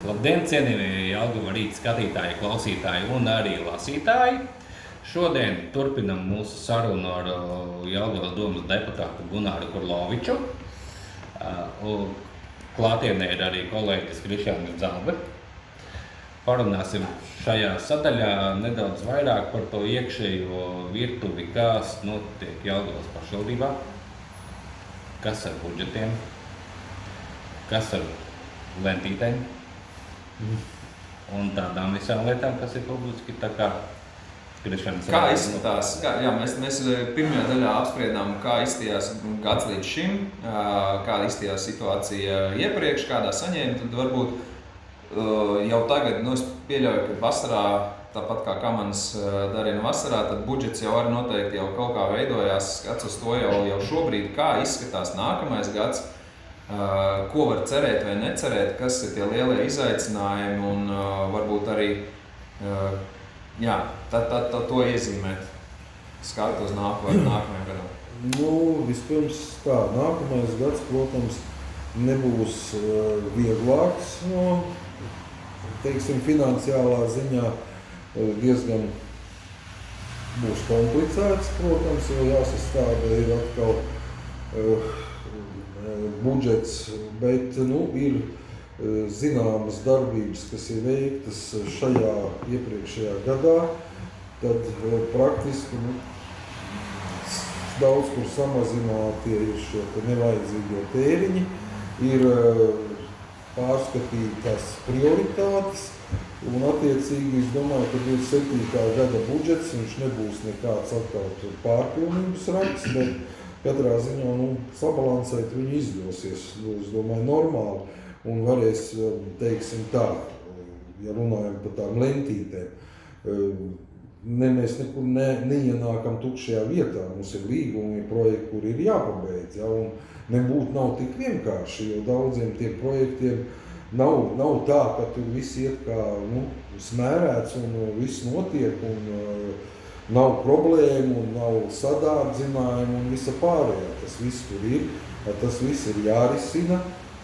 Labdien, cienījamie Jelgava Rīta skatītāji, klausītāji un arī lasītāji! Šodien turpinam mūsu sarunu ar Jelgavas domas deputātu Gunāru Kurloviču. Klātienē ir arī kolēģis Krišjānis Zalbe. Parunāsim šajā sadaļā nedaudz vairāk par to iekšējo virtuvi, kas notiek Jelgavas pašvaldībā, kas ar budžetiem, kas ar lentītēm un tādām visām lietām, kas ir publiski, tā kā Krišjānis. Kā izskatās? Mēs pirmajā daļā apspriedām, kā izskatījās gads līdz šim, kā izskatījās situācija iepriekš, kādā saņēma, tad varbūt jau tagad, es pieļauju, ka vasarā, tāpat kā Kamanas darina vasarā, tad budžets jau arī noteikti jau kaut kā veidojās, skats uz to jau šobrīd, kā izskatās nākamais gads, ko var cerēt vai necerēt, kas ir tie lielie izaicinājumi un varbūt arī to iezīmēt, skatu uz nākamajam gadam. Vispirms tā, nākamais gads, protams, nebūs vieglāks, finansiālā ziņā diezgan būs komplicēts, protams, jo jāsastāda ir atkal budžets, bet ir zināmas darbības, kas ir veiktas šajā iepriekšējā gadā, tad praktiski daudz kur samazinātie ir šie nevajadzīgie tēriņi, ir pārskatītas prioritātes, un attiecīgi es domāju, ka 27. gada budžets, viņš nebūs nekāds atkal pārpilnības raksts, bet katrā ziņā sabalansēt viņu izdosies, es domāju, normāli, un varēs, teiksim tā, ja runājam par tām lentītēm, mēs nekur neienākam tukšajā vietā, mums ir līgumi, projekti, kur ir jāpabeidz, un nebūt nav tik vienkārši, jo daudziem tiem projektiem nav tā, ka tur viss iet kā smērēts un viss notiek, un nav problēmu, un nav sadārdzinājumu un visa pārējā. Tas viss tur ir, tas viss ir jārisina,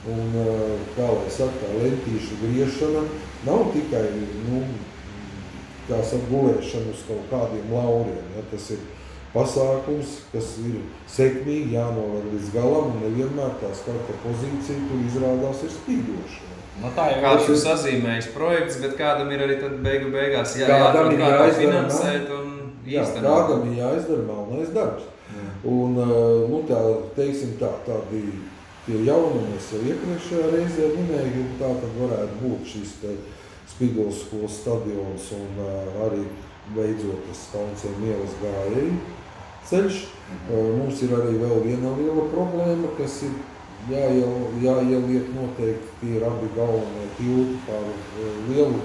un, kā lai saka, tā lentīšu griešana nav tikai, gulēšana uz kaut kādiem lauriem. Ja? Tas ir pasākums, kas ir sekmīgi jānovar līdz galam, un nevienmēr tā starta pozīcija tur izrādās ir spīdoša. Kāds ir sazīmējis projekts, bet kādam ir arī tad beigās jāatrod finansēt un īstenot. Kādam ir jāizdara melnais darbs. Un, teiksim tādi tie jaunumi, es jau iepriekšējā reizē minēju, tā tad varētu būt šis Spidolas skolas stadions un arī beidzot tas Kauncēm ielas gājēju ceļš. Mums ir arī vēl viena liela problēma, kas ir jāieliek noteikti, tie ir abi galvenie tilti par lielu,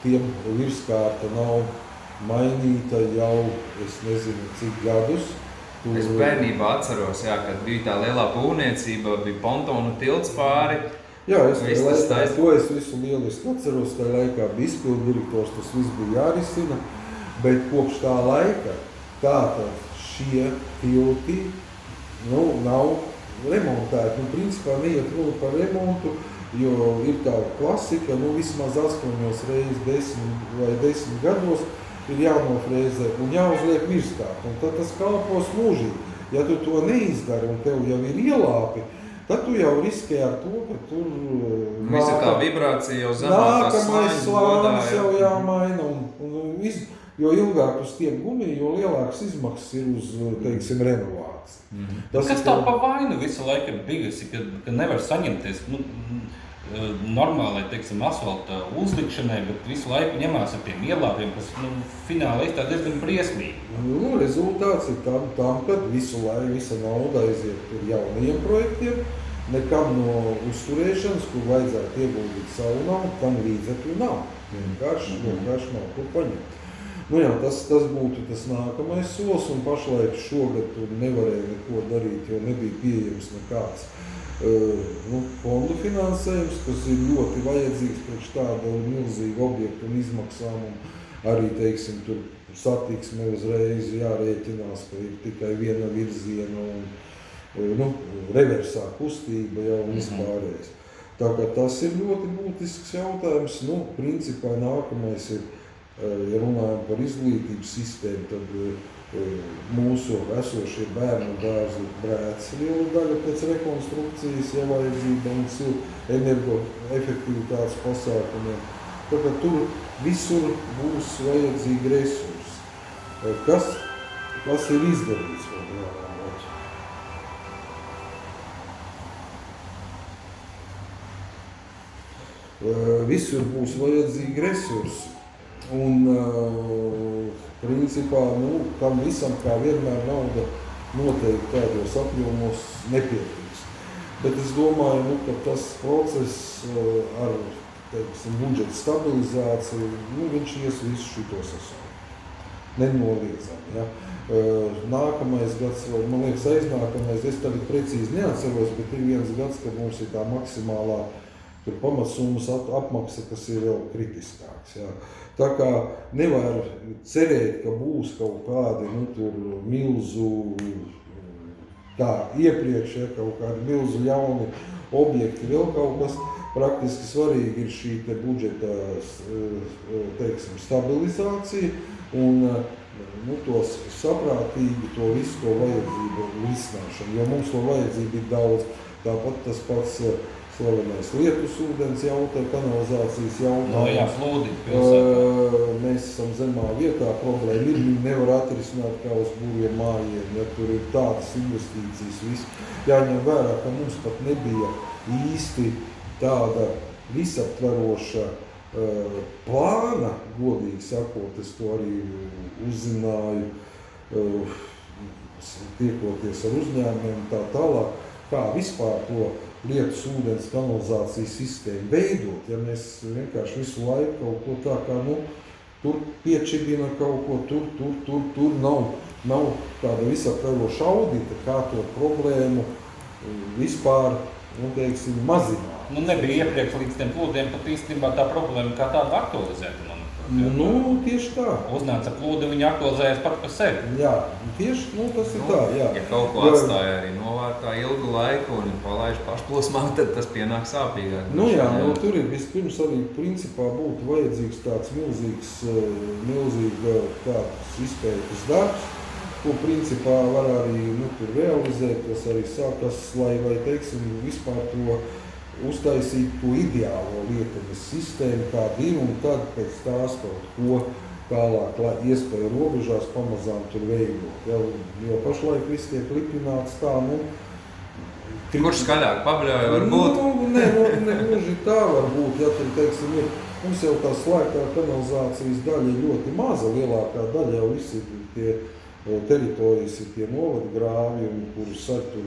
tiem virskārta nav mainīta jau, es nezinu, cik gadus. Es bērnībā atceros, kad bija tā lielā būvniecība, bija pontonu tilts pāri. Jā, to es visu lieliski atceros, tajā laikā bija izpildu direktors, tas viss bija jārisina, bet kopš tā laika tātad šie tilti nav remontēti. Principā neiet runa par remontu, jo ir tā klasika, vismaz 8 reizes 10 gados ir jānofrēzē un jāuzliek virskārt, un tad tas kalpos mūžīgi. Ja tu to neizdari un tev jau ir ielāpi, tad tu jau riskē ar to, ka tur visa tā vibrācija jau zemākās slānis jau jāmaina, jo ilgāk uz tiem gumiju, jo lielāks izmaksas ir uz, teiksim, renovāciju. Kas tā pa vainu visu laiku ir bijusi, ka nevar saņemties normālai, teiksim, asfalta uzlikšanai, bet visu laiku ņemās ar tiem ielāpiem, kas fināli izstāv diezgan briesmīgi. Rezultāts ir tam, kad visa nauda aiziet par jaunajiem projektiem, nekam no uzturēšanas, kur vajadzētu ieguldīt savu naudu, tam līdzekļu nav. Vienkārši nav kur paņemt. Tas būtu tas nākamais solis, un pašlaik šogad tur nevarēja neko darīt, jo nebija pieejams nekāds fondu finansējums, kas ir ļoti vajadzīgs priekš tāda milzīga objekta un izmaksām, un arī, teiksim, tur satiksme uzreiz jārēķinās, ka ir tikai viena virziena un reversā kustība jau vispārējais. Tā kā tas ir ļoti būtisks jautājums. Nu, principā nākamais ir, ja runājam par izglītības sistēmu, tad mūsu esošie bērnu dārzi brēc liela daļa pēc rekonstrukcijas, ja vajadzība un energoefektivitātes pasākumiem. Tāpēc tur visur būs vajadzīgi resursi. Kas ir izdarīts vēl jāvēlēt? Visur būs vajadzīgi resursi. Un, principā, tam visam, kā vienmēr, nauda noteikti tādos apjomos nepietiks. Bet es domāju, ka tas process ar budžeta stabilizāciju, viņš ies visu šito sasaukumu. Nenoliedzami. Ja? Nākamais gads, man liekas, aiznākamais, es tagad precīzi neatceros, bet ir viens gads, kad mums ir tā maksimālā pamatsummas apmaksa, kas ir vēl kritiskāks. Ja? Tā kā nevar cerēt, ka būs kaut kādi milzu, tā iepriekš, ja, kaut kādi milzu jauni objekti, vēl kaut kas. Praktiski svarīgi ir šī budžeta stabilizācija un tos saprātīgi to visu to vajadzību risināšanu, jo mums to vajadzību ir daudz. Tāpat tas pats slavenais lietus ūdens kanalizācijas jautājums. Flūdi pilsētā. Mēs esam zemā vietā, problēma ir, viņi nevar atrisināt kā uz būviem mājiem, ja tur ir tādas investīcijas, viss. Jāņem vērā, ka mums pat nebija īsti tāda visaptveroša plāna, godīgi sakot, es to arī uzzināju, tiekoties ar uzņēmumiem tā tālāk, kā vispār to lietus ūdens kanalizācijas sistēmu veidot, ja mēs vienkārši visu laiku kaut ko tā kā, tur piečibina kaut ko, tur nav tāda visaptveroša audita, kā to problēmu vispār, mazināt. Nebija iepriekš līdz tiem plūdiem, pat īstenībā tā problēma kā tāda aktualizēta. Tieši tā. Uznāca plūdi, viņi aktualizējas pat par sevi. Jā, tieši tas ir tā, jā. Ja kaut ko atstāja arī novārtā ilgu laiku un palaiž pašplūsmā, tad tas pienāk sāpīgāk. Tur ir vispirms arī principā būtu vajadzīgs tāds milzīgs tāds izpētes darbs, ko principā var arī tur realizēt, kas arī sākas, lai vispār to uztaisīt to ideālo lietotnes sistēmu, kāda ir, un tad pēc tās kaut ko tālāk, lai iespēju robežās pamazām tur veidot. Jo pašlaik viss tiek lipināts tā, Kurš skaļāk pabļauja var būt? Negluži tā var būt, ja tur, ir. Mums jau tā slēgtā kanalizācijas daļa ir ļoti maza, lielākā daļa jau visi tie teritorijas ir tie novadgrāvi, kurus ar tur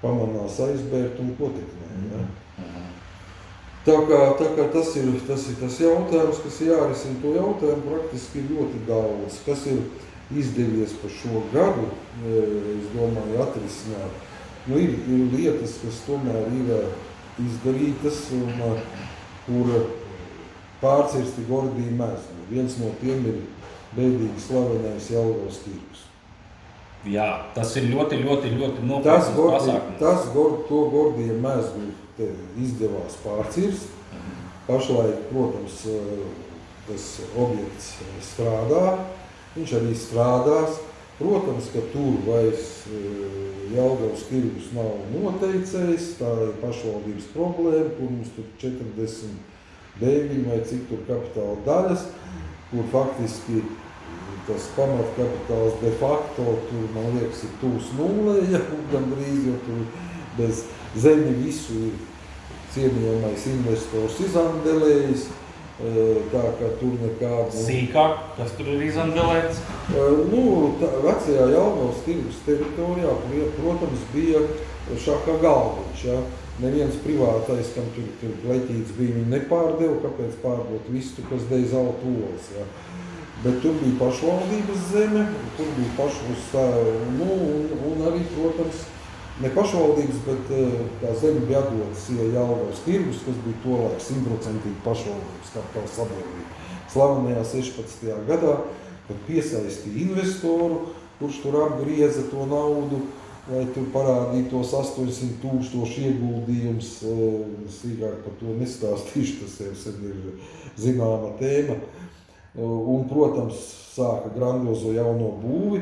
pamanās aizbērt un poteknē. Ja? Tā kā tas ir tas jautājums, kas jārisina. To jautājumu praktiski ir ļoti daudz, kas ir izdevies par šo gadu, es domāju, atrisināt. Ir lietas, kas tomēr ir izdarītas un kur pārcirsti Gordija mezgli. Viens no tiem ir beidīgi slavenais Jelgavas tirgus. Jā, tas ir ļoti nopietns pasākums. To Gordija mezgli izdevās pārcirst. Pašlaik, protams, tas objekts strādā, viņš arī strādās. Protams, ka tur vairs Jelgavas tirgus nav noteicējis, tā ir pašvaldības problēma, kur mums tur 49 vai cik tur kapitāla daļas, kur faktiski tas pamatkapitāls de facto tur, man liekas, ir tūs nulē, ja gandrīz, jo tur bez zemi visu ir cienījamais investors izandelējis. Tā kā tur nekāda... Sīkāk, kas tur ir izandelēts? Vecajā Jelgavas tirgus teritorijā, protams, bija šākā galdiņš. Ja? Neviens privātais, kam tur leķīts bija, viņi nepārdeva, kāpēc pārdot visu, kas dēļ zelta olas. Ja? Bet tur bija pašvaldības zeme, tur bija pašvaldības, un arī, protams, ne pašvaldības, bet tā zeme bija atdotas Jelgavas tirgus, kas bija tolaik 100% pašvaldības kapitāla sabiedrība. Slavenajā 16. gadā, kad piesaistīja investoru, kurš tur apgrieza to naudu, lai tur parādītos 800,000 ieguldījums, sīkāk par to nestāstīšu, tas jau ir zināma tēma. Un, protams, sāka grandiozo jauno būvi,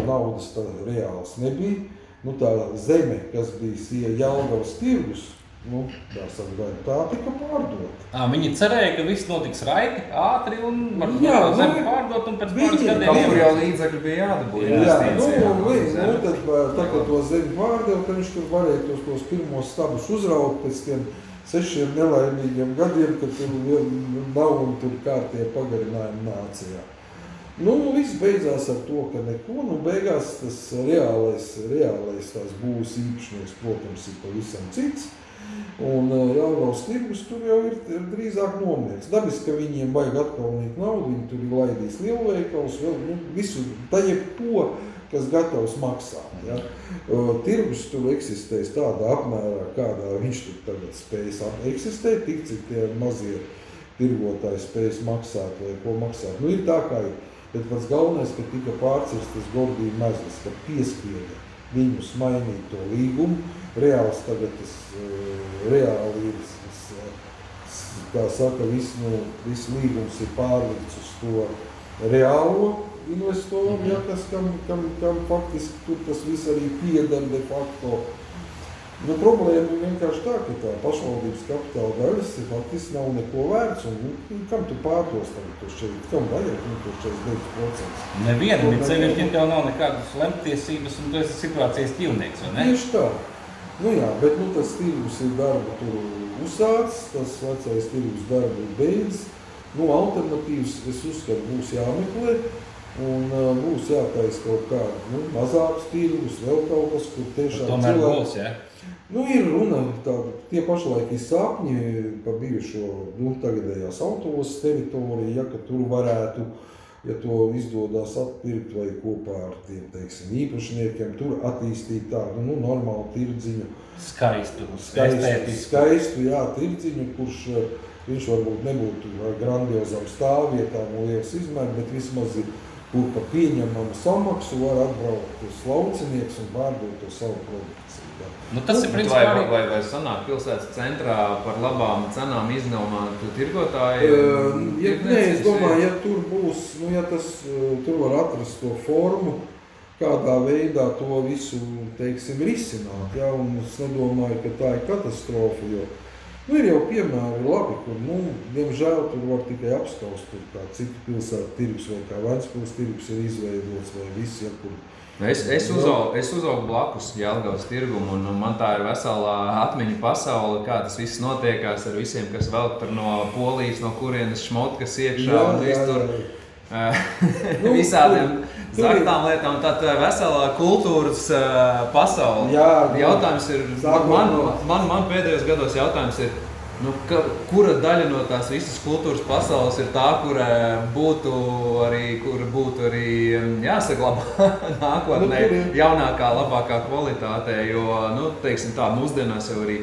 naudas tā reāls nebija. Nu, tā zeme, kas bija Jelgavas tirgus, nu, tā tika pārdota. Viņi cerēja, ka viss notiks raiti, ātri un Jā, zemi pārdot un pēc pāris Kaut gadiem. kur jau līdzekļi bija jādabū. Tad, kad to zemi pārdeva, tad viņš tur varēja tos pirmos stabus uzraut pēc tiem 6 nelaimīgiem gadiem, kad tur nav un tur kārtie pagarinājumi nācijā. Nu, viss beidzās ar to, ka neko, nu, beigās tas reālais tās būs īpašnieks, protams, ir pavisam cits. Un Jelgavas tirgus tur jau ir drīzāk nomieriks. Dabiski, ka viņiem vajag atpelnīt naudu, viņi tur ir laidījis lielveikals, visu, tā jebko, kas gatavs maksāt. Ja? Tirgus tur eksistēs tādā apmērā, kādā viņš tur tagad spējas eksistēt, tik cik tie mazie tirgotāji spējas maksāt vai ko maksāt. Nu, ir tā kā ir, bet pats galvenais, ka tika pārcirstas Gordija mezlis, ka piespieda viņus mainīt to līgumu. Reāls tagad reāli ir, kā saka, viss līgums ir pārlikts uz to reālo investoru, ja, kam faktiski tur tas viss arī pieder de facto. Nu, problēma ir vienkārši tā, ka tā pašvaldības kapitāla daļas faktiski nav neko vērts, un kam tu pārtos to šeit, kam vajag to 49%? Nevienam ir sevišķi, ja tev nav nekādas lemtiesības, un tu esi situācijas ķilnieks, vai ne? Tieši tā. Nu jā, bet tas tirgus ir darbu tur uzsācis, tas vecais tirgus darbu ir beidzis. Nu, alternatīvas, es uzskatu, būs jāmeklē, un būs jātais kaut kāda mazāks tirgus, vēl kaut kas, kur tiešām tomēr būs, ja? Nu, ir runa tāda, tie pašlaik ir sapņi pa bijušo, tagadējās autosas teritoriju, ja, ka tur varētu, ja to izdodas atpirkt vai kopā ar tiem, teiksim, īpašniekiem, tur attīstīt tādu, normālu tirdziņu. Skaistu, jā, tirdziņu, kurš viņš varbūt nebūtu ar grandiozām stāvvietām un lielas izmēri, bet vismaz ir, kur pa pieņemamu samaksu var atbraukt laucinieks un pārdot to savu produkciju. Nu, tas ir principā arī... Vai sanāk pilsētas centrā par labām cenām iznomāt tirgotāji? Es domāju, ja tur būs, ja tur var atrast to formu, kādā veidā to visu, teiksim, risināt, ja, un es nedomāju, ka tā ir katastrofa, jo ir jau piemēri labi, kur, diemžēl tur var tikai apskaust, tur kā citi pilsētu tirgus vai kā Ventspils tirgus ir izveidots vai viss, ja, kur... Es uzaugu blakus Jelgavas tirgumu, un man tā ir veselā atmiņu pasaule, kā tas viss notiekās ar visiem, kas vēl tur no Polijas, no kurienes šmotkas iekšā un viss tur visādiem zaktām lietām, tā veselā kultūras pasaule. Jautājums ir, man pēdējos gados jautājums ir, kura daļa no tās visas kultūras pasaules ir tā, kura būtu arī jāsaglabā nākotnē jaunākā, labākā kvalitātē, jo, teiksim tā, mūsdienās jau arī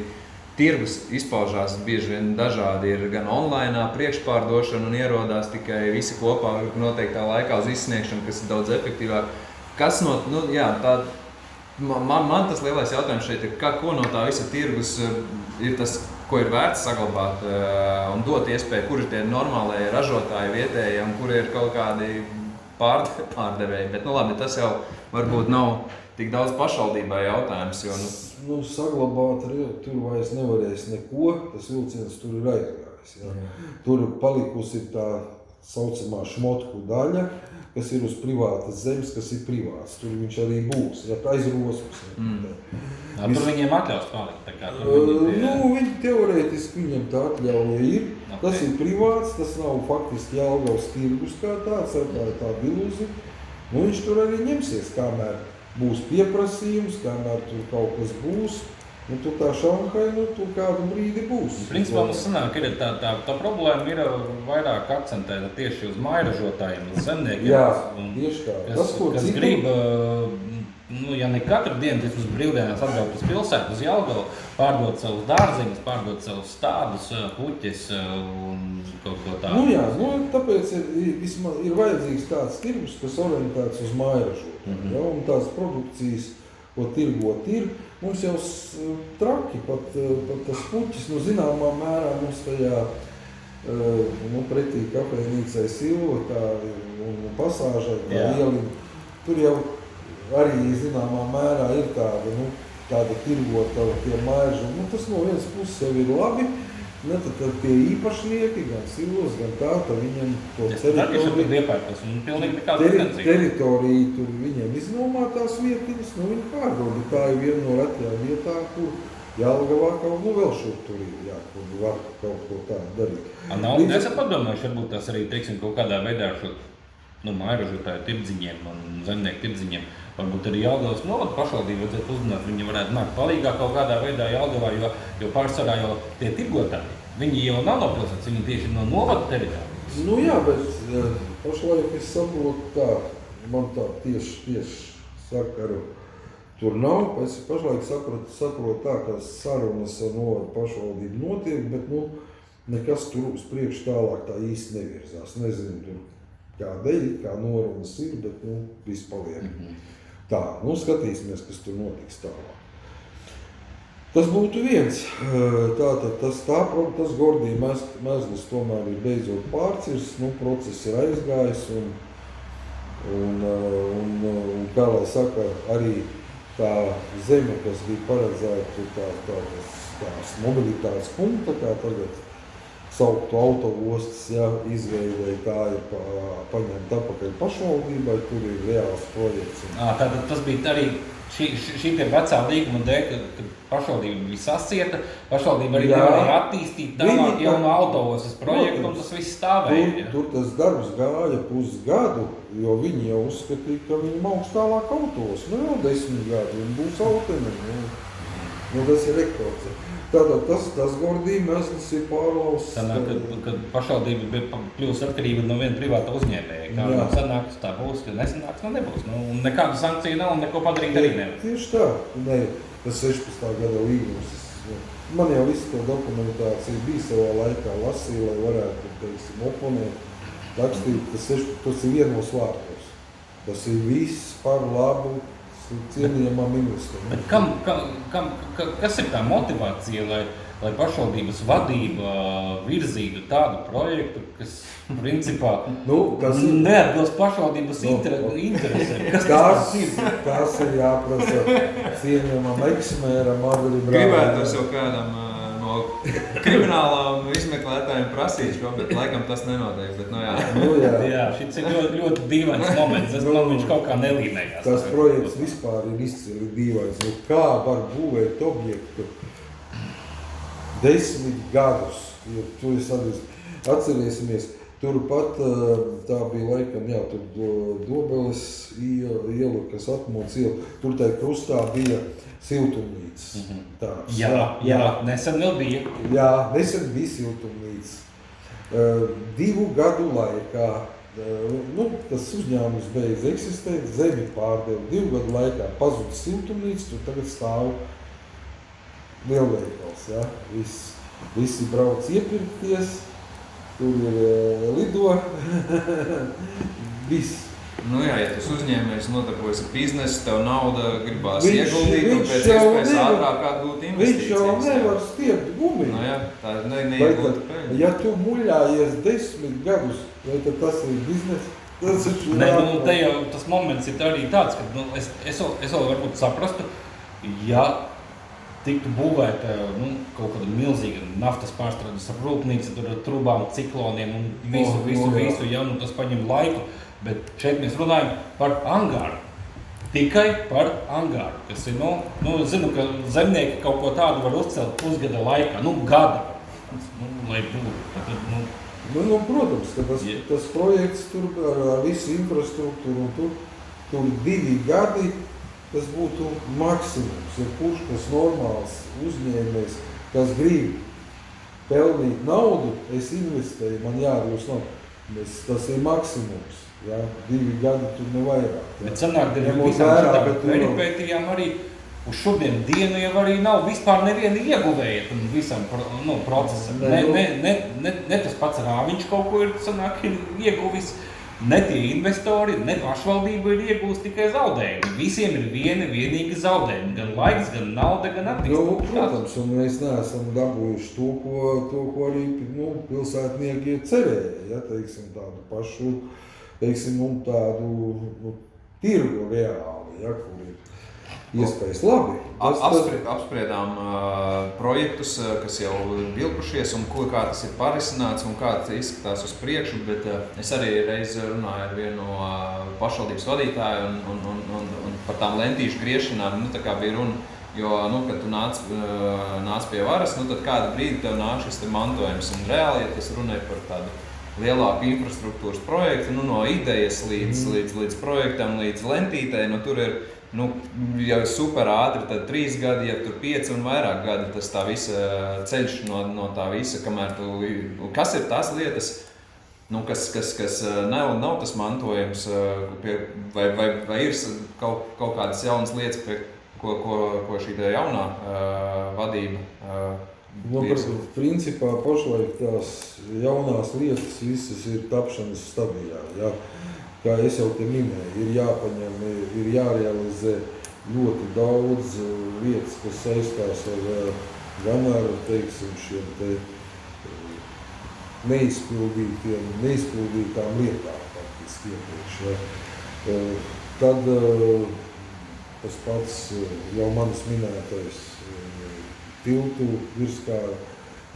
tirgus izpaužās bieži vien dažādi, ir gan online priekšpārdošana un ierodās tikai visi kopā noteiktā laikā uz izsniegšanu, kas ir daudz efektīvāk. Kas man tas lielais jautājums šeit ir, ko no tā visa tirgus ir tas, ko ir vērts saglabāt un dot iespēju, kur ir tie normālie ražotāji vietēji un kur ir kaut kādi pārdevēji. Bet, labi, tas jau varbūt nav tik daudz pašvaldībai jautājums, jo... Saglabāt tur vairs nevarēs neko, tas vilciens tur ir aizgājis. Ja. Tur palikusi tā saucamā šmotku daļa, kas ir uz privātas zemes, kas ir privāts. Tur viņš arī būs, ja aizrosums. Tur viņiem atļaus palikt, tā kā tur viņi teorētiski viņiem tā atļauja ir. Okay. Tas ir privāts, tas nav faktiski Jelgavas tirgus kā tāds, tā biluzi. Viņš tur arī ņemsies, kamēr būs pieprasījums, kamēr tur kaut kas būs. Tur tā Šanhai, tur kādu brīdi būs. Principā mums sanāk, ka tā problēma ir vairāk akcentēta tieši uz mājražotājiem, uz zemniekiem. Jā, tieši tā. Kas grib, ja ne katru dienu, tas uz brīvdienās atbraukt uz pilsētu, uz Jelgavu, pārdot savus dārziņus, pārdot savus stādus, puķes un kaut ko tādu. Tāpēc ir vajadzīgs tāds tirgus, kas orientēts uz mājražotāju. Un tās produkcijas ko tirgot ir. Mums jau traki, pat tas puķis, zināmā mērā mums tajā pretī kafejnīcai Silva un pasāžai, ieliņa. Tur jau arī zināmā mērā ir tāda tirgota tie mērži. Tas no vienas puses jau ir labi, tad tie īpašnieki, gan Silvas, gan tad viņiem to teritoriju tur viņiem iznomā tās vietiņas, viņi pārdod. Tā ir viena no retajām vietām, kur Jelgavā kaut vēl šur tur ir, kur var kaut ko tādu darīt. Esam padomājuši, varbūt tas arī, kaut kādā veidā šo mājražotāju tirdziņiem un zemnieku tirdziņiem. Varbūt arī Jelgavas novada pašvaldība vajadzētu uzzināt, viņi varētu nākt palīgā kaut kādā veidā Jelgavā, jo pārsvarā jau tie tirgotāji, viņi jau nav no pilsētas, viņi tieši no novada teritorijas. Jā, bet pašlaik es saprotu tā, man tā tieši sakaru tur nav. Es pašlaik saprotu tā, ka sarunas ar novada pašvaldību notiek, bet nekas tur uz priekšu tālāk tā īsti nevirzās. Nezinu, tur kādēļ, kā norunas ir, bet viss paliek. Tā, skatīsimies, kas tur notiks tālāk. Tas būtu viens. Tātad tas Gordija mezglis tomēr ir beidzot pārcirs, process ir aizgājis un kā lai saka, arī tā zeme, kas bija paredzēta tās mobilitātes punkta, kā tagad sauktu autoostas, izveidēja, tā ir paņemta atpakaļ pašvaldībai, tur ir reāls projekts. Tātad tas bija arī šī vecā līguma dēļ, kad pašvaldība bija sasieta, pašvaldība arī nevarēja attīstīt tālāk jaunu autoostas projektu, un tas viss stāvēja. Tur tas darbs gāja pusgadu, jo viņi jau uzskatīja, ka viņi augs tālāk autos. Vēl 10 gadu, viņi būs autonomi. Tas ir rekords. Tātad tas Gordija mezglis ir pārlausts. Sanāk, kad pašvaldība bija kļūst atkarība no viena privāta uzņēmēja. Kā sanāks, tā būs, ja nesanāks, nebūs. Un nekāda sankcija nav, un neko padarīt arī nevar. Tieši tā. Tas 16. gada līgums. Man jau visu to dokumentāciju bija savā laikā lasīja, lai varētu, oponēt, rakstīt. Tas ir vienos vārtos. Tas ir viss par labu cienījamām investoriem. Kas ir tā motivācija, lai pašvaldības vadība virzītu tādu projektu, kas principā neatbilst pašvaldības interesēm? Tas ir jāprasa cienījamam eksmēram Agri Brāļam. Gribētos jau kādam no kriminālām izmeklētājiem prasīt šo, bet laikam tas nenotiek. Jā, šis ir ļoti dīvains moments. Man viņš kaut kā nelīmējās. Tas projekts vispār ir izcili dīvains. Kā var būvēt objektu 10 gadus? Atcerēsimies, turpat tā bija laikam, tur Dobeles iela, kas Atmodas iela. Tur tā krustā bija siltumnīcas. Jā, nesen vēl bija. Jā, nesen bija siltumnīcas. 2 gadu laikā, tas uzņēmums beidz eksistēt, zemi pārdeva 2 gadu laikā, pazuda siltumnīca, tur tagad stāv lielveikals. Visi brauc iepirkties, tur ir lido, viss. Ja tas uzņēmējs nodarbojas ar biznesu, tev nauda gribās ieguldīt un pēc iespējas ātrāk atgūt investīcijas. Viņš jau nevar stiept gumiju. Tā neiegūt peļņu. Ja tu muļājies 10 gadus, vai tad tas ir biznes? Te jau tas moments ir arī tāds, ka es vēl varbūt saprastu, ja tiktu būvēta kaut kāda milzīga naftas pārstrādes rūpnīca, tur ar trubām, cikloniem un visu, tas paņem laiku. Bet šeit mēs runājam par angāru. Tikai par angāru, kas ir, zinu, ka zemnieki kaut ko tādu var uzcelt pusgada laikā, gada, lai būtu. Protams, ka tas projekts tur ar visu infrastruktūru, tur 2 gadi, tas būtu maksimums. Ja kurš, kas normāls uzņēmējs, kas grib pelnīt naudu, es investēju, man jārūs naudu. Tas ir maksimums. 2 gadi tur nevairāk. Bet sanāk, visām šitām peripētījām arī uz šodien dienu jau arī nav vispār neviena ieguvēja tam visam procesam. Ne tas pats Rāviņš kaut ko ir ieguvis, ne tie investori, ne pašvaldība ir iegūst tikai zaudējumi. Visiem ir vienīgi zaudējumi. Gan laiks, gan nauda, gan attīstība. Protams, un mēs neesam dabūjuši to, ko arī pilsētnieki cerēja. Ja, teiksim, tādu pašu, teiksim, tādu tirgu reāli, ja, kur ir iespējas labi. Apspriedām projektus, kas jau vilkušies un kā tas ir parisināts un kā tas izskatās uz priekšu, bet es arī reiz runāju ar vienu no pašvaldības vadītāju un par tām lentīšu griešanām, tā kā bija runa, jo, kad tu nāc pie varas, tad kādu brīdi tev nāk šis te mantojums un reāli, ja tas runāja par tādu lielāku infrastruktūras projektu, no idejas līdz projektam, līdz lentītei, tur ir ja super ātri, tad 3 gadi, ja tur 5 un vairāk gadi, tas tā visa ceļš no tā visa, kamēr kas ir tās lietas, kas nav tas mantojums, vai ir kaut kādas jaunas lietas, ko šī jaunā vadība principā pašlaik tās jaunās lietas visas ir tapšanas stadijā, ja. Kā es jau te minēju, ir jāpaņem, ir jārealizē ļoti daudz lietas, kas saistās gan ar, teiksim, šiem te neizpildītām lietām faktiski iepriekš. Ja. Tad tas pats jau manis minētais tiltu virskāra,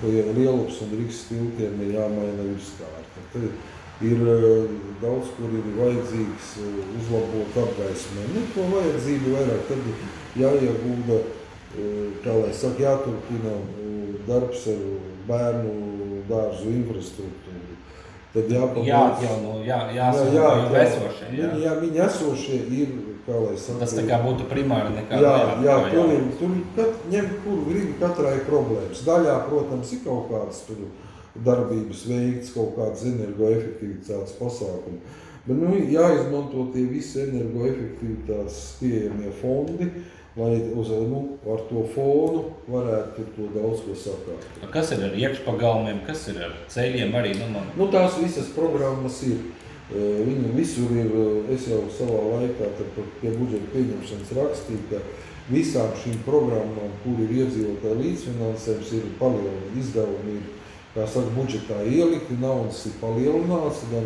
Lielupas un Rīgas tiltiem ir jāmaina virskāra. Ir daudz, kur ir vajadzīgs uzlabot apgaismojumu. To vajadzību vairāk, tad jāiegulda, kā lai saka, jāturpina darbs ar bērnu dārzu infrastruktūru. Tad viņi esošie ir, kā lai saka. Tas tā kā būtu primāri nekā tur ņemt, kur grib, katrai problēmas. Daļā, protams, ir kaut kādas tur darbības veikts, kaut kādas energoefektivitātes pasākumi. Bet jāizmanto tie visi energoefektivitātes pieejamie fondi, lai ar to fonu varētu to daudz ko sakārtot. Kas ir ar iekšpagalmiem, kas ir ar ceļiem arī? Tās visas programmas ir. Viņi visur ir, es jau savā laikā pie budžeta pieņemšanas rakstīju, ka visām šīm programmām, kur ir iedzīvotāju līdzfinansējums, ir palielināti izdevumi, ir, kā saka, budžetā ielikti, naudas ir palielināts, gan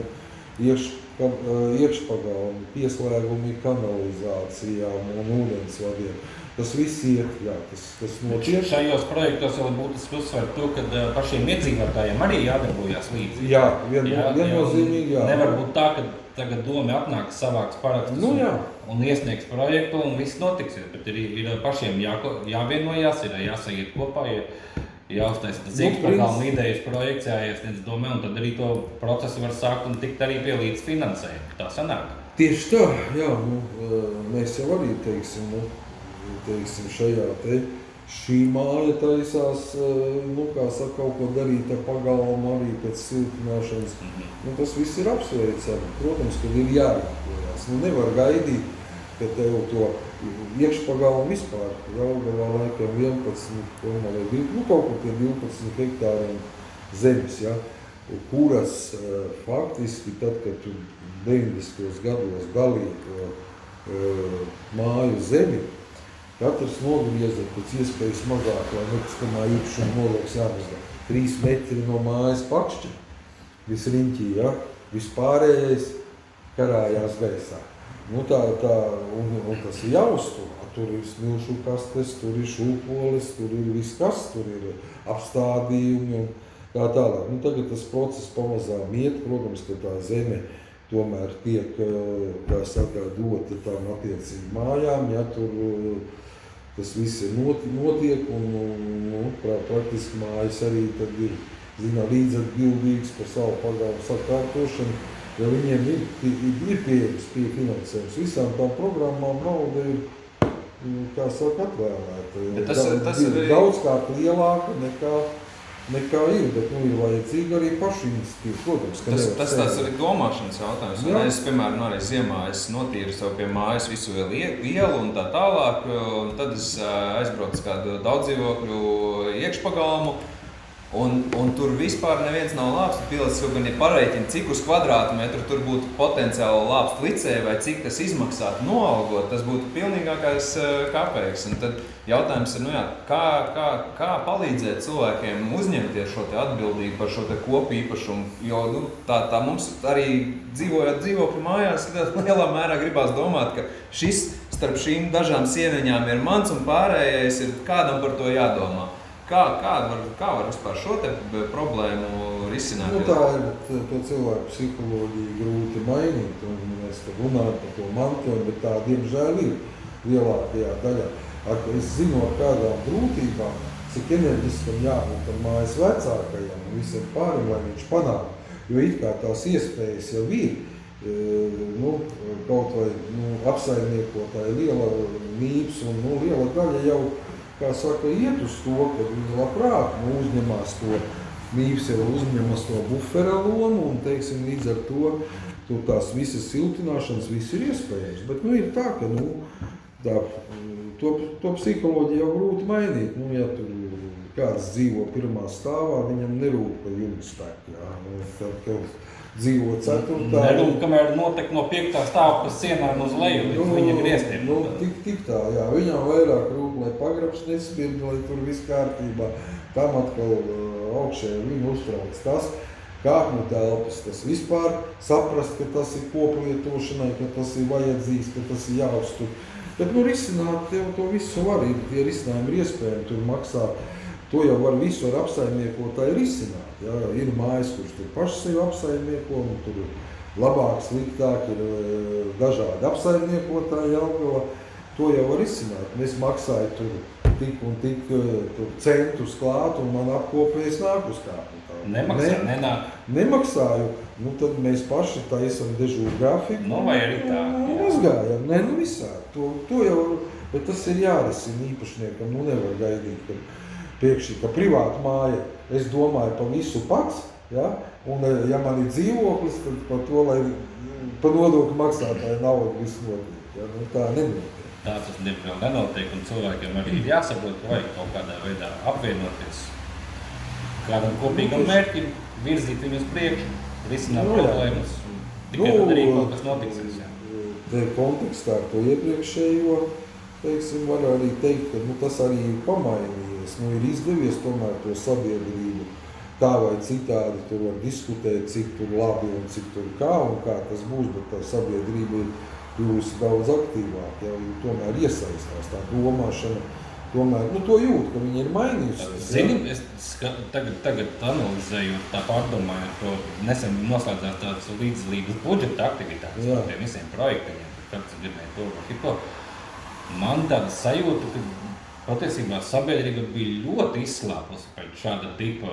iekšpagalmi, pieslēgumi kanalizācijām un ūdensvadiem. Tas viss iet, tas notiek. Šajos projektos vēl būtiski uzsver to, ka pašiem iedzīvotājiem arī jādarbojās līdzi. Jā, viennozīmīgi jā. Nevar būt tā, ka tagad doma atnāks, savāks parakstus un iesniegs projektu un viss notiksies, bet ir pašiem jāvienojās, ir jāsajiet kopā, jāuztaisa tas iekšpagalma idejas projekts, jāiesniedz domē, un tad arī to procesu var sākt un tikt arī pie līdz finansējuma. Tā sanāk. Tieši tā, jā, mēs jau arī teiksim, šajā šī māja taisās, kā saka, kaut ko darīt ar pagalmu arī pēc siltināšanas. Tas viss ir apsveicami. Protams, kad ir jārīkojas. Nevar gaidīt, ka tev to iekšpagalmu vispār Jelgavā laikam 11, kaut ko pie 12 hektāriem zemes, ja, kuras faktiski tad, kad tu 90. gados dalīja to māju zemi, katrs nogrieza pēc iespējas mazāk, lai nekustamā īpašuma noliekas jāmazgā. 3 metri no mājas pakšķa, viss riņķī, ja, vispārējais karājās gaisā. Un tas ir jāuztur. Tur ir smilšu kastes, tur ir šūpoles, tur ir viss kas, tur ir apstādījumi un tā tālāk. Tagad tas process pamazām iet, protams, ka tā zeme tomēr tiek, kā saka, dota tām attiecīgi mājām, ja tur tas viss ir notiek un praktiski mājas arī tad ir, līdzatbildīgs par savu pagalmu sakārtošanu, ja viņiem ir pieejams pie finansējums. Visām tām programmām nauda ir, kā saka, atvēlēta. Daudzkārt lielāka nekā ir, bet ir vajadzīga arī pašiniciatīva. Protams, ka tas tāds arī domāšanas jautājums. Es, piemēram, arī ziemā notīru sev pie mājas visu ielu un tā tālāk. Tad es aizbraucu kādu daudzdzīvokļu iekšpagalmu, Un tur vispār neviens nav lāpstu pilots, jo gan ir pareiķini, cik uz kvadrātmetru tur būtu potenciāli lāpstu licēji vai cik tas izmaksātu noalgot, tas būtu pilnīgākais kapeiks. Un tad jautājums ir, kā palīdzēt cilvēkiem uzņemties šo te atbildību par šo te kopīpašumu, jo tā mums arī dzīvojot dzīvokļu mājās, lielā mērā gribās domāt, ka šis starp šīm dažām sieviņām ir mans un pārējais ir kādam par to jādomā. Kā var vispār šo te problēmu risināt? Tā ir to cilvēku psiholoģiju grūti mainīt, un mēs te runājam par to mantojumu, bet tā, diemžēl, ir lielākajā daļā. Es zinu ar kādām grūtībām, cik enerģiskam jābūt tam mājas vecākajam un visiem pārim, lai viņš panāk, jo it kā tās iespējas jau ir, kaut vai apsaimniekotāji liela mīps un liela daļa jau, kā saka, iet uz to, ka viņi labprāt uzņemās to, mīvs jau uzņemas to bufera lomu un, teiksim, līdz ar to tās visas siltināšanas, viss ir iespējams. Bet, ir tā, ka, to psiholoģiju jau grūti mainīt. Ja tur kāds dzīvo pirmā stāvā, viņam nerūp pa jumtstek, dzīvo ceturtā. Nerūp, kamēr notek no 5. stāva pa sienām uz leju, līdz viņa grieztiem. Tik tā, jā. Viņam vairāk rūp, lai pagrabs nespird, lai tur viss kārtībā. Tam atkal augšēji viņu uztrauc tas, kāpņu telpas, tas vispār saprast, ka tas ir koplietošanai, ka tas ir vajadzīgs, ka tas ir jāuztur. Bet, risināt jau to visu var, tie risinājumi ir iespējami, tur maksā. To jau var visu ar apsaimniekotāju risināt. Ja? Ir mājas, kurš tur paši sevi apsaimnieko, un tur labāk, sliktāk ir dažādi apsaimniekotāji Jelgavā. To jau var risināt. Es maksāju tur tik un tik centus klāt, un man apkopējas nāk uz kāpņu. Nenāk. Nemaksāju. Tad mēs paši taisam dežūru grafiku. Vai arī tā. Mazgājam. Visādi. To jau, bet tas ir jārisina īpašniekam. Nevar gaidīt, ka priekšī, ka privāta māja, es domāju pa visu pats, ja? Un ja man ir dzīvoklis, tad par to, lai pa nodokļu maksātāju naudu visu notiek. Ja? Tā nenotiek. Tā tas diemžēl nenotiek, un cilvēkiem arī ir jāsaprot, ka vajag kaut kādā veidā apvienoties. Kādam kopīgam mērķim virzīt viņu uz priekšu, risināt problēmas, tikai tad arī kaut kas notiksies. Te kontekstā ar to iepriekšējo, teiksim, var arī teikt, ka tas arī ir pamainījies. Ir izdevies tomēr to sabiedrību tā vai citādi tur var diskutēt, cik tur labi un cik tur kā un kā tas būs, bet tā sabiedrība ir kļuvusi daudz aktīvāk, ja tomēr iesaistās tā domāšana. Tomēr, to jūt, ka viņi ir mainījusies. Zini, es tagad analizējot, tā pārdomājot, to nesen noslēdzās tāds līdzdalības budžeta aktivitātes par tiem visiem projektiem, kāds gribēja to vai to. Man tāda sajūta, ka patiesībā sabiedrība bija ļoti izslāpusi pēc šāda tipa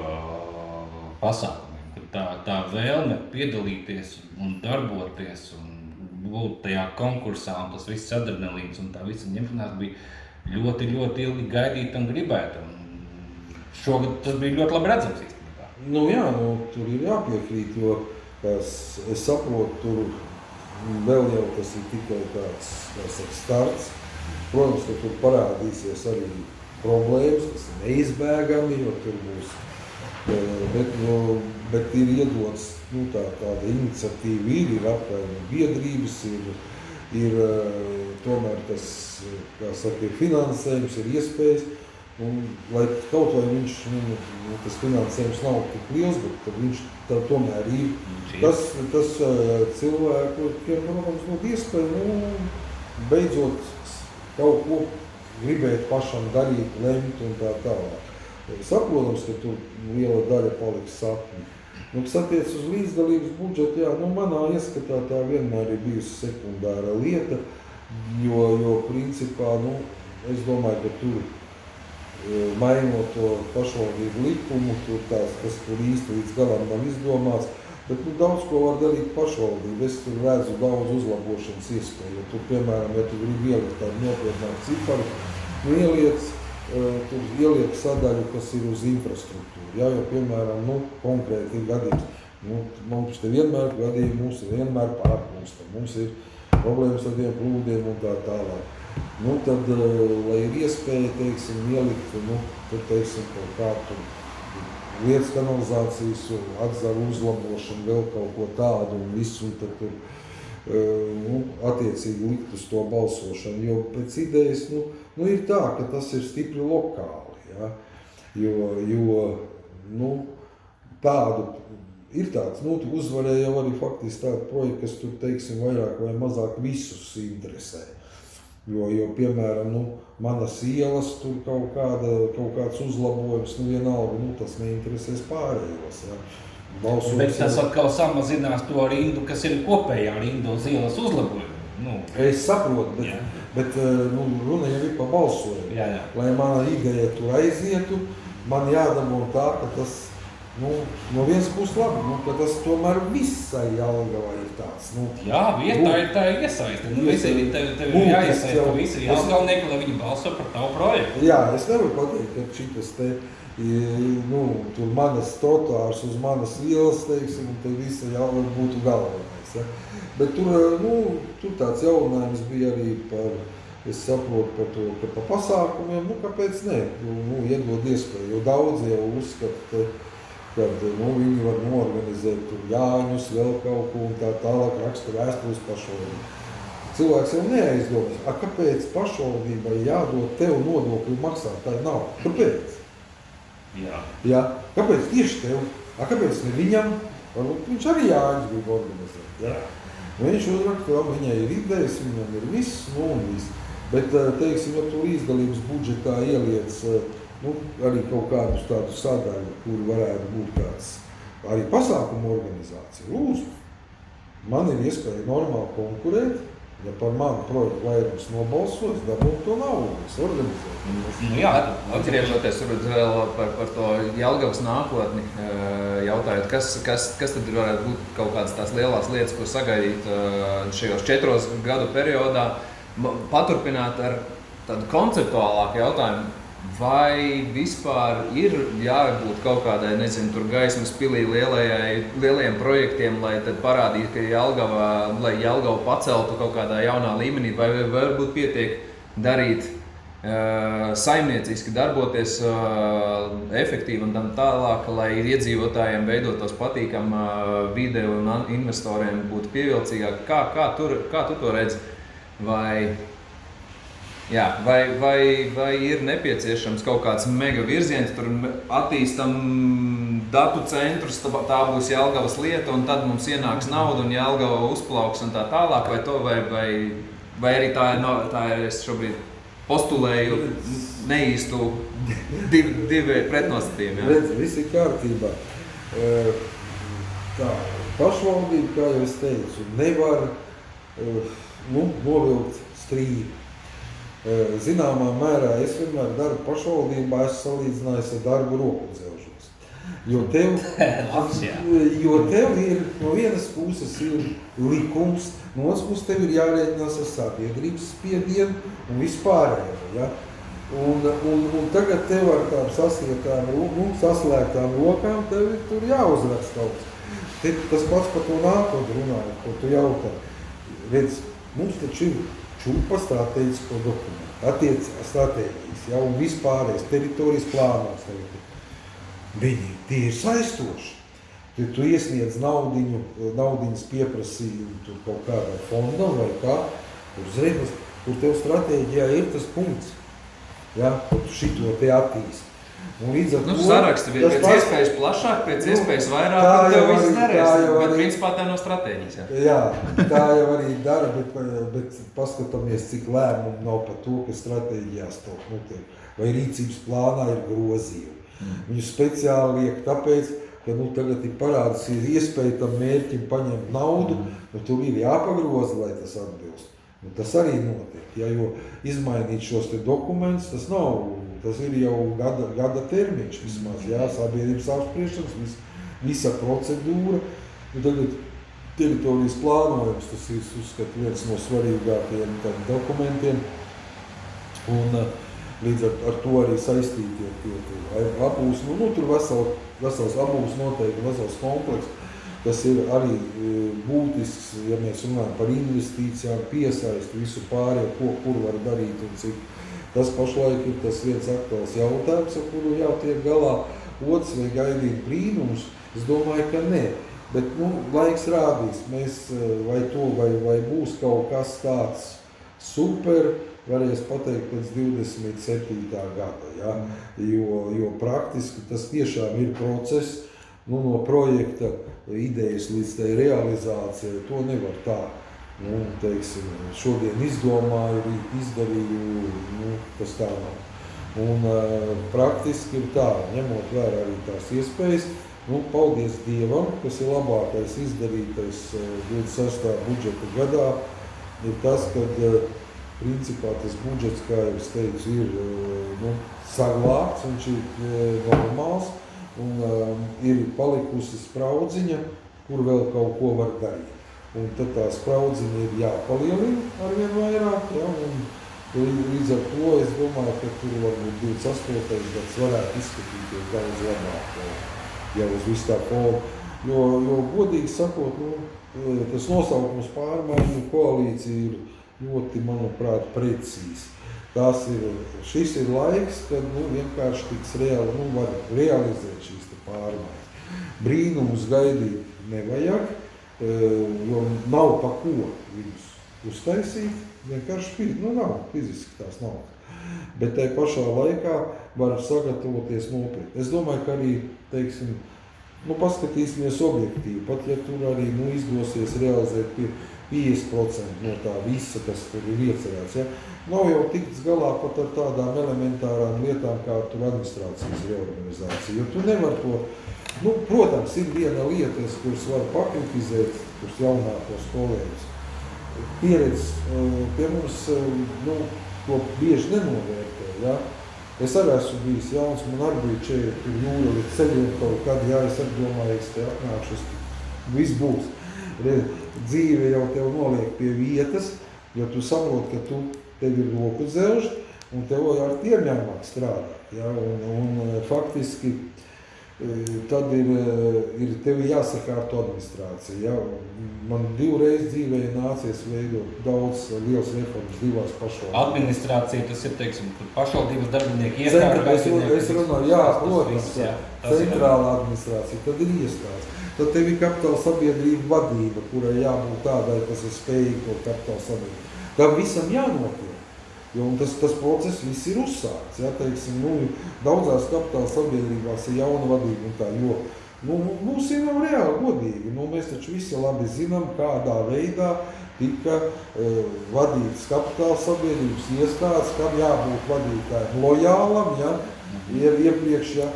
pasākumiem, ka tā vēlme piedalīties un darboties un būt tajā konkursā un tas viss adrenalīns un tā visa ņemšanās bija ļoti, ļoti ilgi gaidīta un gribēta. Šogad tas bija ļoti labi redzams īstenībā. Tur ir jāpiekrīt, jo es saprotu, tur vēl jau tas ir tikai tāds starts. Protams, ka tur parādīsies arī problēmas, kas ir neizbēgami, jo tur būs, bet ir iedots tāda iniciatīva, ir apkaimē biedrības, ir tomēr tas, kā saka, ir finansējums, ir iespējas, un lai kaut vai viņš, tas finansējums nav tik liels, bet viņš tomēr ir. Tas cilvēku, protams, būtu iespēja, beidzot kaut ko gribēt pašam darīt, lemt un tā tālāk. Saprotams, ka tur liela daļa paliks sapņi. Kas attiec uz līdzdalības budžetu, manā ieskatā tā vienmēr ir bijusi sekundāra lieta, jo principā, es domāju, ka tur mainot to pašvaldību likumu, tas tur īsti līdz galam nav izdomāts, bet daudz ko var darīt pašvaldība. Es tur redzu daudz uzlabošanas iespēju. Tur, piemēram, ja tu gribi ielikt tādu nopietnāku ciparu, ieliek sadaļu, kas ir uz infrastruktūru. Jo, piemēram, konkrēti ir gadījums. Mums te vienmēr gadījumi, mums ir vienmēr pārplūstam. Mums ir problēmas ar tiem plūdiem un tā tālāk. Tad, lai ir iespēja, teiksim, ielikt, tad, teiksim, kaut kā tur lietas kanalizācijas, atzaru uzlabošanu, vēl kaut ko tādu un visu, un tad tur attiecīgi likt uz to balsošanu, jo pēc idejas, ir tā, ka tas ir stipri lokāli, ja? Jo tādu ir tāds, tu uzvarēja jau arī faktiski tādu projektu, kas tur, teiksim, vairāk vai mazāk visus interesē. Jo piemēram, manas ielas tur kaut kāds uzlabojums, vienalga, tas neinteresēs pārējos, ja. Bet tas atkal samazinās to rindu, kas ir kopējā rinda uz ielas uzlabojumu. Es saprotu, bet runa jau ir par balsojumu. Jā. Lai mana ideja tur aizietu, man jādabū tā, ka tas no vienas puses labi, ka tas tomēr visai Jelgavai ir tāds. Jā, vietā tā ir iesaiste. Tev ir jāiesaista visi Jelgavnieki, lai viņi balso par tavu projektu. Jā, es nevaru pateikt, ka šitas te tur manas trotuārs uz manas ielas, teiksim, un te visa Jelgava būtu galvenais. Ja? Bet tur tāds jauninājums bija arī es saprotu par to, ka pa pasākumiem, kāpēc ne? Iedod iespēju, jo daudzi jau uzskata, kad viņi var norganizēt tur Jāņus, vēl kaut ko un tā tālāk raksta vēstules pašvaldībai. Cilvēks jau neaizdomās, kāpēc pašvaldībai jādod tev nodokļu maksātāju naudu? Kāpēc? Jā. Kāpēc tieši tev? Kāpēc ne viņam? Varbūt viņš arī Jāņus grib organizēt. Ja? Viņš uzrakta, viņai ir idejas, viņam ir viss, un viss. Bet, teiksim, ja tu līdzdalības budžetā ieliec arī kaut kādu tādu sadaļu, kur varētu būt kāds arī pasākumu organizācija. Lūdzu, man ir iespēja normāli konkurēt, ja par manu projektu vairums nobalsos, dabūt to naudu, es organizēju. Atgriežoties vēl par to Jelgavas nākotni, jautājot, kas tad varētu būt kaut kādas tās lielās lietas, ko sagaidīt šajos 4 gadu periodā, paturpināt ar tādu konceptuālāku jautājumu, vai vispār ir jābūt kaut kādai, tur gaismas pilī lielajiem projektiem, lai tad parādītu, ka lai Jelgava paceltu kaut kādā jaunā līmenī, vai varbūt pietiek darīt saimnieciski, darboties efektīvi un tam tālāk, lai iedzīvotājiem veidotos patīkama vide un investoriem būtu pievilcīgāk. Kā tu to redzi? Vai ir nepieciešams kaut kāds mega virziens, tur attīstam datu centrus, tā būs Jelgavas lieta, un tad mums ienāks nauda un Jelgava uzplauks un tā tālāk, vai arī tā ir, es šobrīd postulēju neīstu divi pretnostatījumi. Redz, viss ir kārtībā. Tā, pašvaldība, kā jau es teicu, nevar novilkt strīdu. Zināmā mērā es vienmēr darbu pašvaldībā esmu salīdzinājis ar darbu rokudzelžos. Jo tev ir, no vienas puses ir likums, no otras puses tev ir jārēķinās ar sabiedrības spiedienu un vispārējo. Ja? Un tagad tev ar tām saslēgtām rokām tev ir tur jāuzrakst kaut kas. Tas pats par to nākotni runājot, ko tu jautā. Redz, mums taču ir čupa strateģisko dokumentu, stratēģijas, un vispārējais teritorijas plānos. Tie ir saistoši. Tu iesniedz naudiņas pieprasījumu tur kaut kādā fondam vai kā, kur tev stratēģijā ir tas punkts, kur tu šito te attīsti. Saraksti pēc iespējas plašāk, pēc iespējas vairāk, un tev viss nerēs, bet principā tā no stratēģijas. Jā, tā jau arī dara, bet paskatāmies, cik lēmumu nav par to, ka stratēģijās to notiek, vai rīcības plānā ir grozījumi. Viņu speciāli liek tāpēc, ka tagad ir parādās, ir iespēja tam mērķim paņemt naudu, tur ir jāpagroza, lai tas atbilst. Tas arī notiek, jo izmainīt šos te dokumentus, tas ir jau gada termiņš vismaz, sabiedrības apspriešanas, visa procedūra. Tagad teritorijas plānojums, tas ir, uzskatu, viens no svarīgākajiem dokumentiem. Un līdz ar to arī saistītie apūs, tur vesels apūs noteikti, vesels kompleks, kas ir arī būtisks, ja mēs runājam par investīcijām, piesaisti visu pārējo, kur var darīt un cik. Tas pašlaik ir tas viens aktuāls jautājums, ar kuru jātiek galā, otrs vai gaidīt brīnumus, es domāju, ka nē. Bet, laiks rādīs, vai būs kaut kas tāds super, varēs pateikt pēc 27. gada, ja? Jo praktiski tas tiešām ir process, no projekta idejas līdz tai realizācijai, to nevar tā. Teiksim, šodien izdomāju, rīt izdarīju, tas tā nav. Un praktiski ir tā, ņemot vērā arī tās iespējas, paldies Dievam, kas ir labākais izdarītais 26. budžeta gadā, ir tas, kad principā tas budžets, kā jau es teicu, ir saglābts, viņš ir normāls un ir palikusi spraudziņa, kur vēl kaut ko var darīt. Un tad tā spraudziņa ir jāpalielina arvien vairāk, ja, un līdz ar to es domāju, ka tur varbūt 28. gads varētu izskatīties daudz labāk jau uz visu tā fonu. Jo godīgi sakot, tas nosaukums pārmaiņu koalīcija ir ļoti, manuprāt, precīzi. Šis ir laiks, kad vienkārši tiks var realizēt šīs pārmaiņas. Brīnumus gaidīt nevajag, jo nav pa ko viņus uztaisīt. Vienkārši nav, fiziski tās nav. Bet tai pašā laikā var sagatavoties nopietni. Es domāju, ka arī, teiksim, paskatīsimies objektīvi, pat ja tur arī izdosies realizēt pie 50% no tā visa, kas tur ir iecerēts. Ja? Nav jau tikts galā pat ar tādām elementārām lietām, kā tur administrācijas reorganizācija. Jo tu nevar to, protams, ir viena lieta, kuras var pakritizēt, kuras jaunākos kolēģus. Pieredze pie mums to bieži nenovērtē. Ja? Es arī esmu bijis jauns, man arī bija 4 jūra līdz ceļiem kaut kad, es arī domāju, es te atnākšu, viss būs. Dzīve jau tev noliek pie vietas, jo tu saproti, ka tev ir roku dzelži un tev ar tiem jāmāk strādāt. Ja? Un faktiski tad ir tevi jāsakārto administrācija. Ja? Man 2 reizes dzīvē nācies veidot daudz liels reformas 2 pašvaldībās. Administrācija, tas ir, teiksim, pašvaldības darbinieki iestādes. Es runāju, protams, centrāla administrācija, tad ir iestādes. Tad tev ir kapitāla sabiedrība vadība, kurai jābūt tādai, kas ir spējīga to kapitāla sabiedrību. Tam visam jānotiek. Jo tas process viss ir uzsākts. Ja, teiksim, daudzās kapitāla sabiedrībās ir jauna vadība un tā, jo mums ir nav reāli godīgi. Mēs taču visi labi zinām, kādā veidā tika vadītas kapitāla sabiedrības iestādes, kam jābūt vadītājiem lojālam, ja, iepriekš, ja,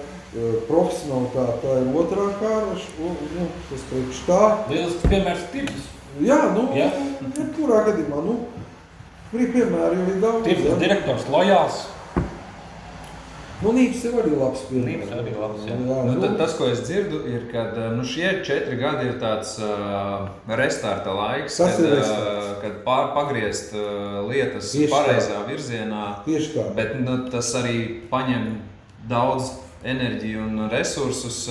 profesionalitāte ir otrā kārta, tas priekš tā. Lielisks piemērs tirgus. Jā, jebkurā gadījumā, piemēram, jau ir daudz. Tirgus direktors lojāls. Nīps jau arī labs piemērs. Nīps arī labs, jā. Tas, ko es dzirdu, ir, ka šie 4 gadi ir tāds restarta laiks, kad pagriezt lietas pareizā virzienā. Tieši tā. Bet tas arī paņem daudz enerģiju un resursus,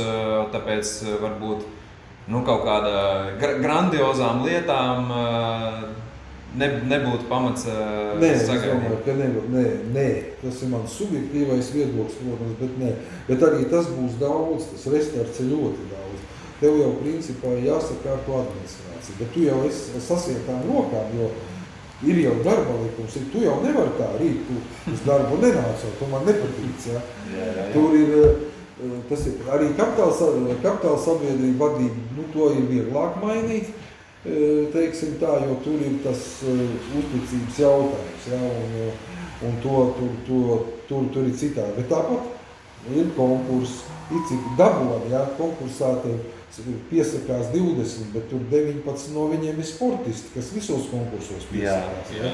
tāpēc varbūt kaut kāda grandiozām lietām nebūtu pamats sagaidīt. Nē, tas ir mans subjektīvais viedoklis, protams, bet nē. Bet arī tas būs daudz, tas restarts ir ļoti daudz. Tev jau principā jāsakārto administrācija, bet tu jau esi sasietām rokām, jo ir jau darba likums, tu jau nevari tā rīt, tu uz darbu nenāc, tu man nepatīc. Ja? Jā. Tur ir, tas ir arī kapitāla sabiedrība vadība, to ir vieglāk mainīt. Teiksim tā, jo tur ir tas uzticības jautājums, ja, un tur ir citādi. Bet tāpat ir konkurss, ir cik dabūni, ja, konkursā piesakās 20, bet tur 19 no viņiem ir sportisti, kas visos konkursos piesakās. Jā.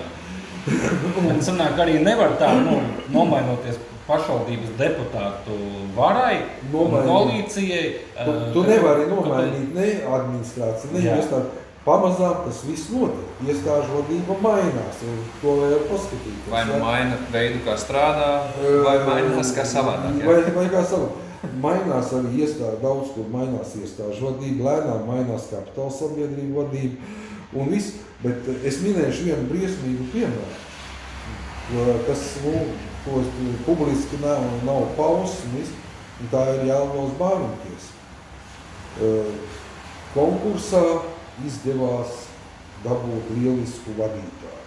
Un sanāk arī nevar tā, nomainoties pašvaldības deputātu varai un koalīcijai. Tu nevari nomainīt ne administrāciju, ne iestādi. Pamazām tas viss notiek. Iestāžu vadība mainās, to vajag paskatīties. Vai maina veidu, kā strādā, vai mainās kā savādāk? Vai kā savādāk. Mainās arī iestādi, daudz kur mainās iestāžu vadība, lēnām mainās kapitāla sabiedrība vadība un viss. Bet es minēšu vienu briesmīgu piemēru, kas, ko publiski nav pausts. un tā ir Jelgavas bārnutiesa. Konkursā izdevās dabūt lielisku vadītāju,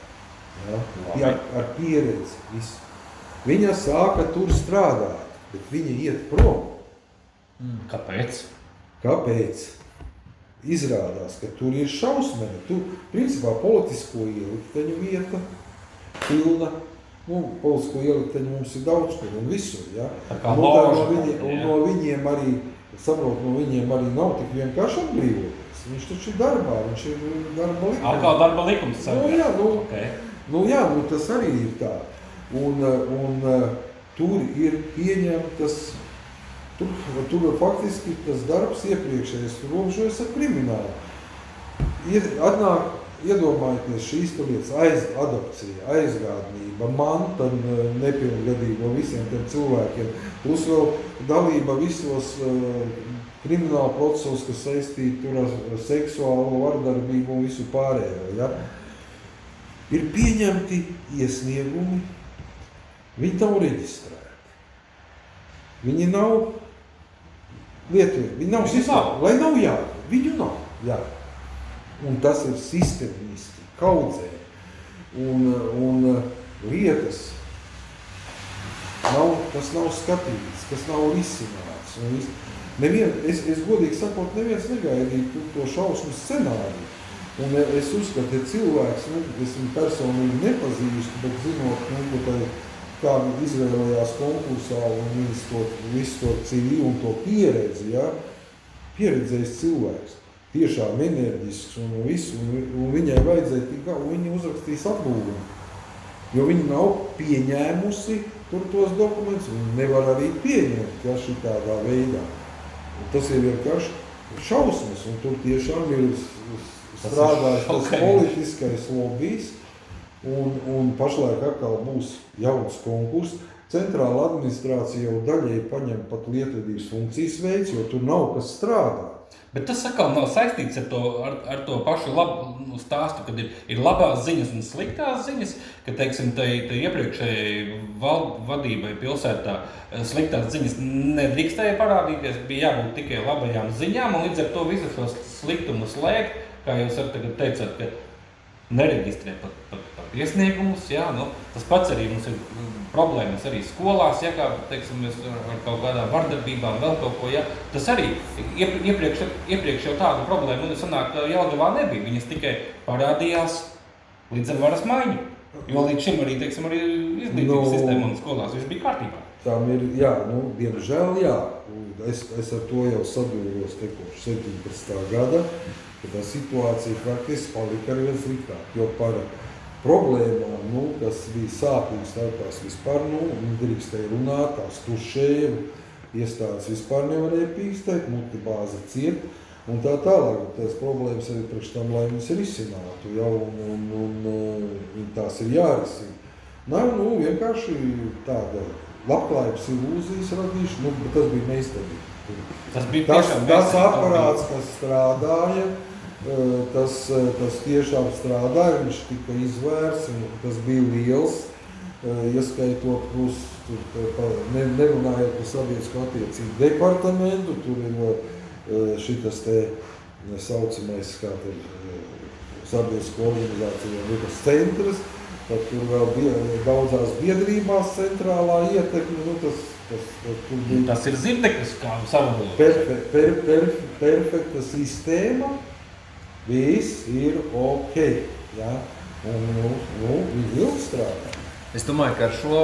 ja? Ar pieredzi visu. Viņa sāka tur strādāt, bet viņa iet prom. Kāpēc? Kāpēc? Izrādās, ka tur ir šausmeni. Tur, principā, politisko ielikteņu vieta pilna. Politisko ielikteņu mums ir daudz kur un visur, ja? No viņiem arī, saprot, no viņiem arī nav tik vienkārši atbrīvoties. Viņš taču ir darbā, viņš ir darba likums. Atkal darba likums. Jā, tas arī ir tā. Un tur ir pieņemtas, tur faktiski tas darbs iepriekšējais robežojas ar kriminālu. Atnāk, iedomājieties šīs lietas, adopcija, aizgādnība, manta nepilngadīgo visiem tiem cilvēkiem, plus vēl dalība visos krimināla procesos, kas saistīti tur ar seksuālo vardarbību un visu pārējo. Ja? Ir pieņemti iesniegumi, viņi nav reģistrēti. Viņi nav lietojami, viņi nav sistēma, lai nav jādara, viņu nav jādara. Un tas ir sistemiski, kaudzē, un lietas tas nav skatīts, tas nav risināts. Es godīgi sakot, neviens negaidīja to šausmu scenāriju. Un es uzskatu, ja cilvēks, es viņu personīgi nepazīstu, bet zinot, kā izvēlējās konkursā un visu to cīņu un to pieredzi, ja, pieredzējis cilvēks. Tiešām enerģisks un visu, un viņai vajadzēja tikai, un viņa uzrakstīs atlūgumu. Jo viņa nav pieņēmusi tur tos dokumentus, un nevar arī pieņemt, ja šitādā veidā. Un tas ir vienkārši šausmas, un tur tiešām ir strādājis tas politiskais lobijs, un pašlaik atkal būs jauns konkurss. Centrāla administrācija jau daļēji paņem pat lietvedības funkcijas veids, jo tur nav kas strādā. Bet tas atkal nav saistīts ar to pašu labu stāstu, kad ir labās ziņas un sliktās ziņas, ka, teiksim, tai iepriekšējai vadībai pilsētā sliktās ziņas nedrīkstēja parādīties, bija jābūt tikai labajām ziņām, un līdz ar to visu šo sliktumu slēgt, kā jūs tagad teicāt, ka nereģistrē pat iesniegumus, jā, tas pats arī mums ir problēmas arī skolās, ja, kā, teiksim, mēs ar kaut kādām vardarbībām vēl kaut ko, ja, tas arī iepriekš jau tādu problēmu, sanāk, Jelgavā nebija, viņas tikai parādījās līdz ar varas maiņu, jo līdz šim arī, teiksim, arī izglītības sistēma un skolās viss bija kārtībā. Tām ir, jā, diemžēl, jā, es ar to jau sadūros kopš 17. gada, ka tā situācija praktiski palika arī sliktāk, jo par problēmām, kas bija sāpīgas, tās vispār, nedrīkstēja runāt, tās tušēja, iestādes vispār nevarēja pīkstēt, multibāze ciet, un tā tālāk. Tās problēmas arī priekš tam, lai viņas risinātu, jau, un tās ir jārisina. Nav, vienkārši tāda labklājības ilūzijas radīšana, bet tas bija meistarīgi. Tas aparāts, kas strādāja, tas tiešām strādāja, viņš tika izvērts, un tas bija liels, ieskaitot plus, nerunājot par sabiedrisko attiecību departamentu, tur ir šitas te saucamais, kā tur sabiedrisko organizāciju lietas centrs, tad tur vēl daudzās biedrībās centrālā ietekme, Tas ir zirdeklis, kā savādāk. Perfekta sistēma. Viss ir ok, ja? Un viņi ilgi strādā. Es domāju, ka ar šo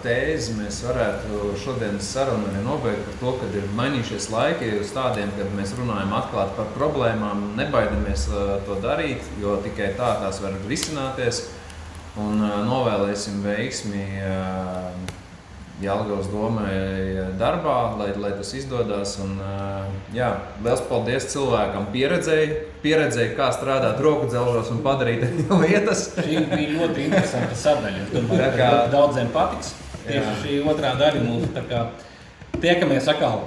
tēzi mēs varētu šodienas sarunu arī nobeigt par to, kad ir mainījušies laiki uz tādiem, kad mēs runājam atklāt par problēmām, nebaidamies to darīt, jo tikai tā tās var risināties, un novēlēsim veiksmi Jelgavas domai darbā, lai tas izdodas. Un, jā, liels paldies cilvēkam pieredzēja, kā strādāt roku dzelžos un padarīt lietas. Šī bija ļoti interesanta sadaļa. Es domāju, ka daudziem patiks. Tieši šī otrā daļa mums. Tiekamies atkal